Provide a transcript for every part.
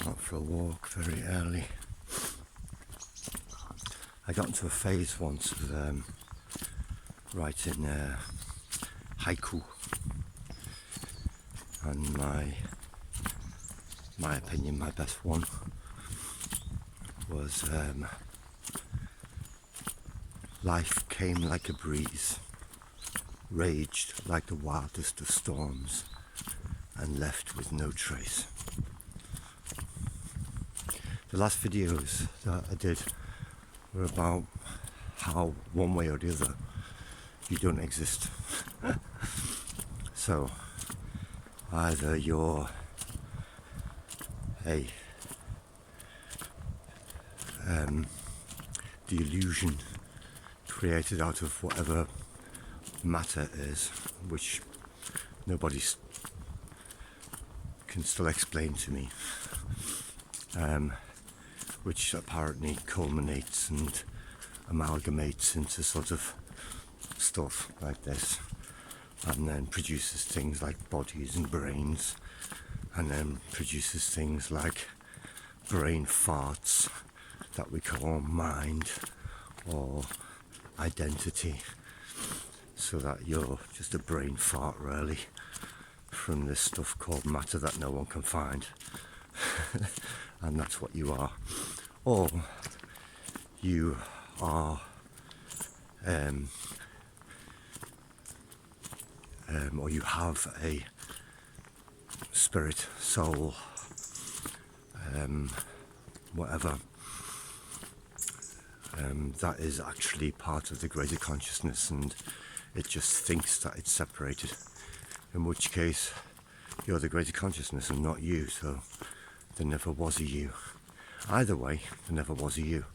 out for a walk very early. I got into a phase once of writing haiku, and my opinion, my best one was life came like a breeze, raged like the wildest of storms, and left with no trace. The last videos that I did were about how one way or the other you don't exist. So either you're the illusion created out of whatever matter is, which nobody can still explain to me, which apparently culminates and amalgamates into sort of stuff like this, and then produces things like bodies and brains, and then produces things like brain farts that we call mind or identity, so that you're just a brain fart really from this stuff called matter that no one can find. And that's what you are. Or you are or you have a spirit, soul, whatever, that is actually part of the greater consciousness, and it just thinks that it's separated, in which case you're the greater consciousness and not you, so there never was a you. Either way, there never was a you.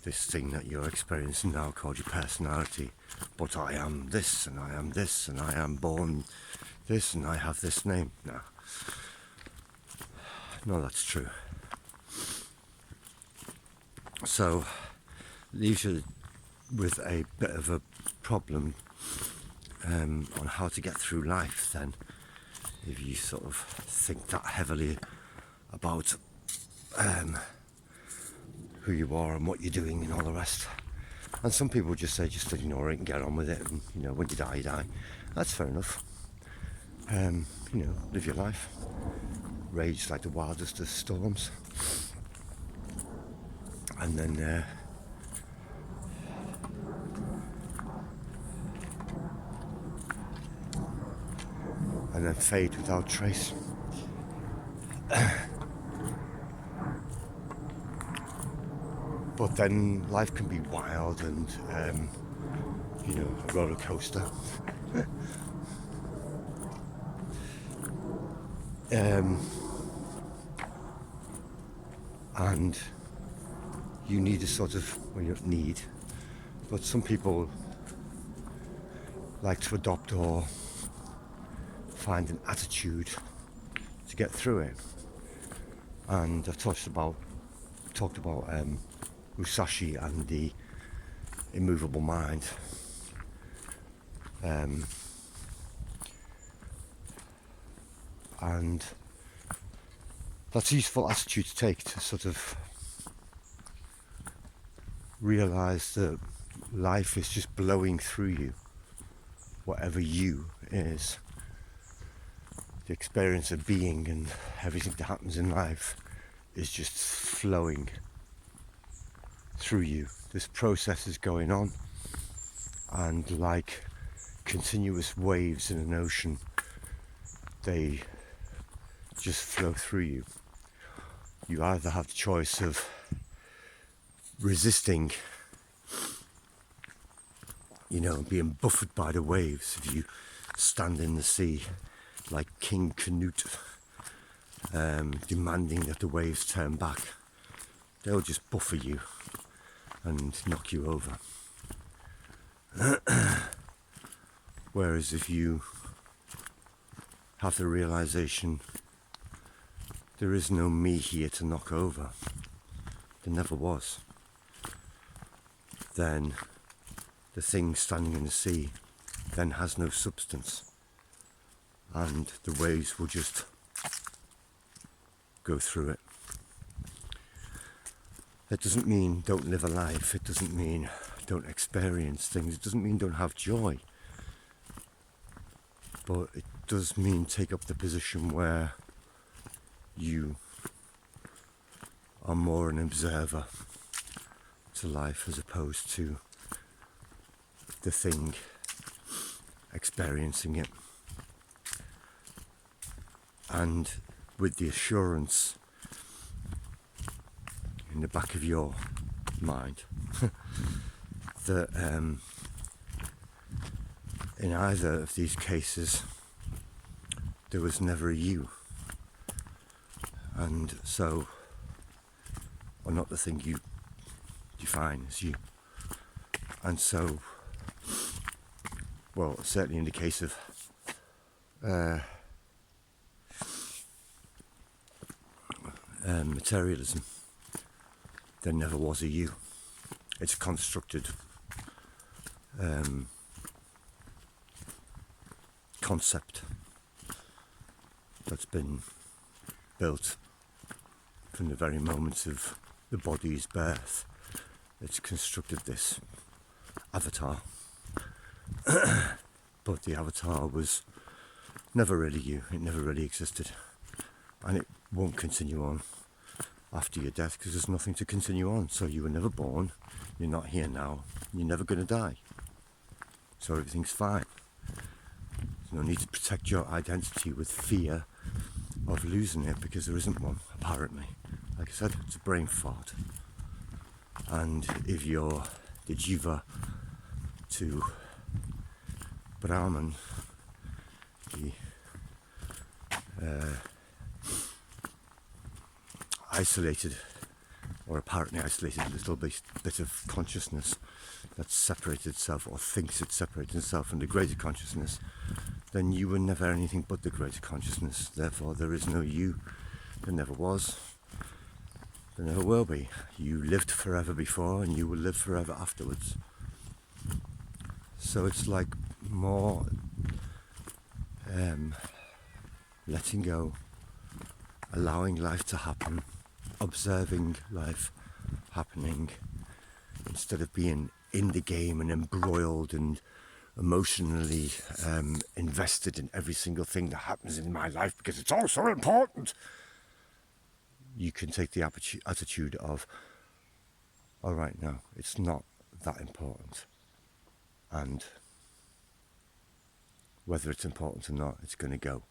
This thing that you're experiencing now called your personality, but I am this, and I am this, and I am born this, and I have this name. No, that's true. So, leaves you with a bit of a problem on how to get through life then, if you sort of think that heavily about who you are and what you're doing and all the rest. And some people just say, just ignore it and get on with it, and when you die, you die. That's fair enough. Live your life, rage like the wildest of storms, and then fade without trace. But then life can be wild and, a roller coaster. And you need a sort of, well, you don't need, but some people like to adopt or find an attitude to get through it. And I've talked about Musashi and the immovable mind. And that's a useful attitude to take, to sort of realize that life is just blowing through you, whatever you is. The experience of being and everything that happens in life is just flowing through you. This process is going on, and like continuous waves in an ocean, they just flow through you. You either have the choice of resisting, being buffeted by the waves. If you stand in the sea like King Canute, demanding that the waves turn back, they'll just buffer you and knock you over. Whereas if you have the realization, there is no me here to knock over, there never was, then the thing standing in the sea then has no substance, and the waves will just go through it. That doesn't mean don't live a life. It doesn't mean don't experience things. It doesn't mean don't have joy. But it does mean take up the position where you are more an observer to life as opposed to the thing experiencing it. And with the assurance in the back of your mind that in either of these cases there was never a you, and so, or not the thing you define as you, and so, well, certainly in the case of materialism, there never was a you. It's a constructed concept that's been built from the very moments of the body's birth. It's constructed this avatar, but the avatar was never really you. It never really existed, and it won't continue on after your death because there's nothing to continue on. So you were never born, you're not here now, you're never going to die, so everything's fine. There's no need to protect your identity with fear of losing it, because there isn't one, apparently. Like I said, it's a brain fart. And if you're the jiva to Brahman, the isolated, or apparently isolated little bit of consciousness that's separated itself, or thinks it's separated itself from the greater consciousness, then you were never anything but the greater consciousness. Therefore there is no you. There never was. There never will be. You lived forever before, and you will live forever afterwards. So it's like more letting go, allowing life to happen, observing life happening, instead of being in the game and embroiled and emotionally invested in every single thing that happens in my life because it's all so important. You can take the attitude of, all right, no, it's not that important, and whether it's important or not, it's going to go.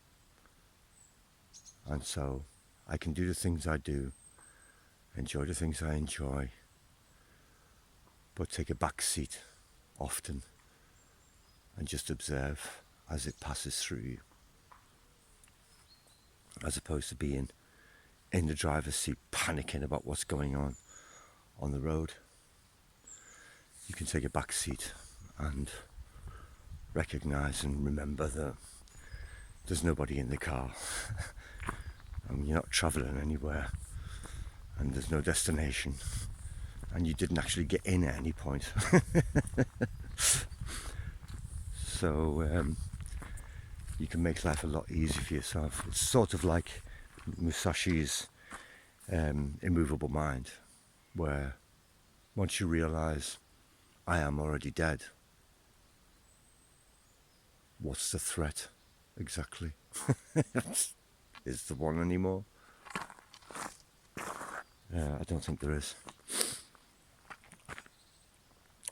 And so I can do the things I do, enjoy the things I enjoy, but take a back seat often and just observe as it passes through you, as opposed to being in the driver's seat panicking about what's going on the road. You can take a back seat and recognize and remember that there's nobody in the car and you're not traveling anywhere, and there's no destination, and you didn't actually get in at any point. So you can make life a lot easier for yourself. It's sort of like Musashi's Immovable Mind, where once you realize I am already dead, what's the threat exactly? Is there one anymore? I don't think there is.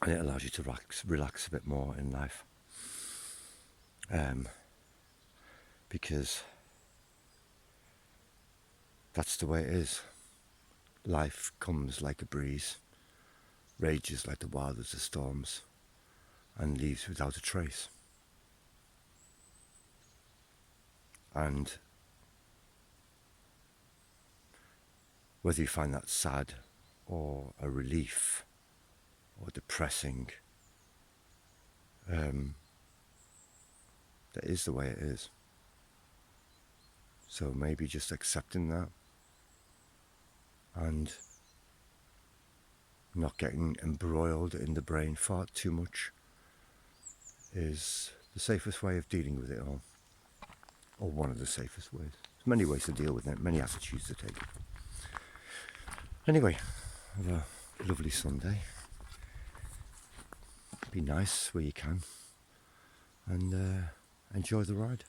And it allows you to relax a bit more in life. Because that's the way it is. Life comes like a breeze, rages like the wildest of storms, and leaves without a trace. And whether you find that sad or a relief or depressing, that is the way it is. So maybe just accepting that and not getting embroiled in the brain fart too much is the safest way of dealing with it all. Or one of the safest ways. many ways to deal with it, many attitudes to take. Anyway, have a lovely Sunday. Be nice where you can, and enjoy the ride.